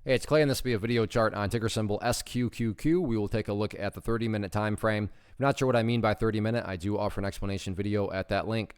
Hey, it's Clay, and this will be a video chart on ticker symbol SQQQ. We will take a look at the 30-minute time frame. If you're not sure what I mean by 30-minute, I do offer an explanation video at that link.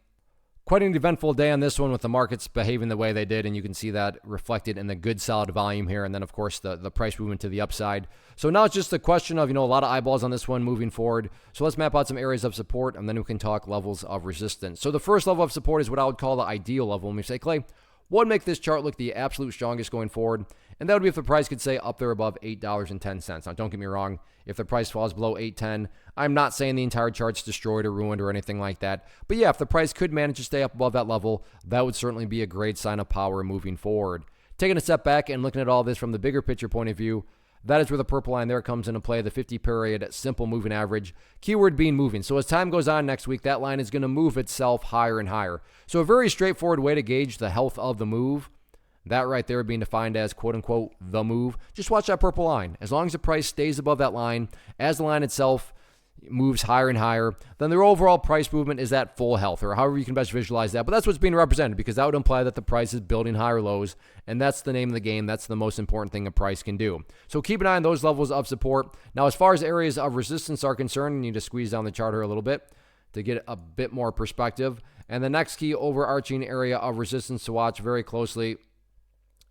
Quite an eventful day on this one with the markets behaving the way they did, and you can see that reflected in the good solid volume here, and then of course the price movement to the upside. So now it's just a question of, a lot of eyeballs on this one moving forward. So let's map out some areas of support, and then we can talk levels of resistance. So the first level of support is what I would call the ideal level. When we say, Clay, what would make this chart look the absolute strongest going forward? And that would be if the price could say up there above $8.10. Now, don't get me wrong. If the price falls below $8.10, I'm not saying the entire chart's destroyed or ruined or anything like that. But yeah, if the price could manage to stay up above that level, that would certainly be a great sign of power moving forward. Taking a step back and looking at all this from the bigger picture point of view, that is where the purple line there comes into play, the 50-period simple moving average. Keyword being moving. So as time goes on next week, that line is going to move itself higher and higher. So a very straightforward way to gauge the health of the move, that right there being defined as quote-unquote the move. Just watch that purple line. As long as the price stays above that line, as the line itself moves higher and higher, then their overall price movement is at full health, or however you can best visualize that. But that's what's being represented, because that would imply that the price is building higher lows, and that's the name of the game. That's the most important thing a price can do. So keep an eye on those levels of support. Now, as far as areas of resistance are concerned, you need to squeeze down the chart here a little bit to get a bit more perspective. And the next key overarching area of resistance to watch very closely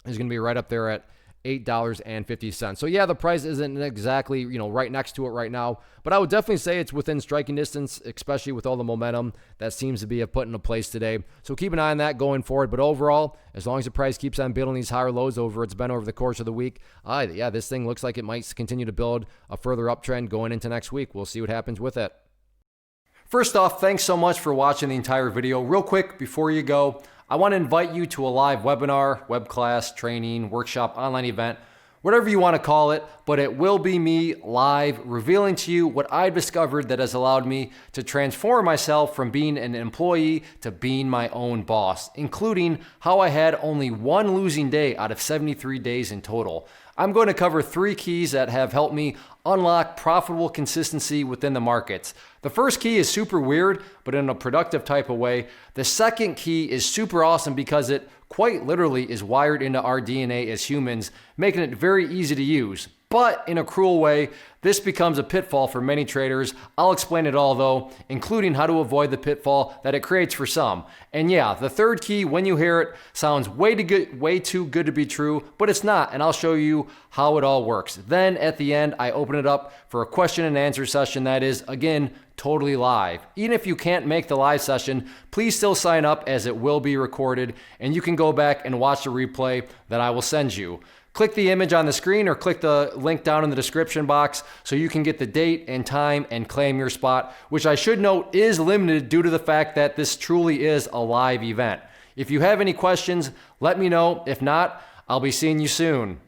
is going to be right up there at $8.50. So yeah, the price isn't exactly, right next to it right now, but I would definitely say it's within striking distance, especially with all the momentum that seems to be put into place today. So keep an eye on that going forward. But overall, as long as the price keeps on building these higher lows over the course of the week, yeah, this thing looks like it might continue to build a further uptrend going into next week. We'll see what happens with it. First off, thanks so much for watching the entire video. Real quick, before you go, I want to invite you to a live webinar, web class, training, workshop, online event, whatever you want to call it, but it will be me live revealing to you what I've discovered that has allowed me to transform myself from being an employee to being my own boss, including how I had only one losing day out of 73 days in total. I'm going to cover 3 keys that have helped me unlock profitable consistency within the markets. The first key is super weird, but in a productive type of way. The second key is super awesome because it quite literally is wired into our DNA as humans, making it very easy to use. But in a cruel way, this becomes a pitfall for many traders. I'll explain it all though, including how to avoid the pitfall that it creates for some. And yeah, the third key, when you hear it, sounds way too good to be true, but it's not, and I'll show you how it all works. Then at the end, I open it up for a question and answer session that is, again, totally live. Even if you can't make the live session, please still sign up as it will be recorded, and you can go back and watch the replay that I will send you. Click the image on the screen or click the link down in the description box so you can get the date and time and claim your spot, which I should note is limited due to the fact that this truly is a live event. If you have any questions, let me know. If not, I'll be seeing you soon.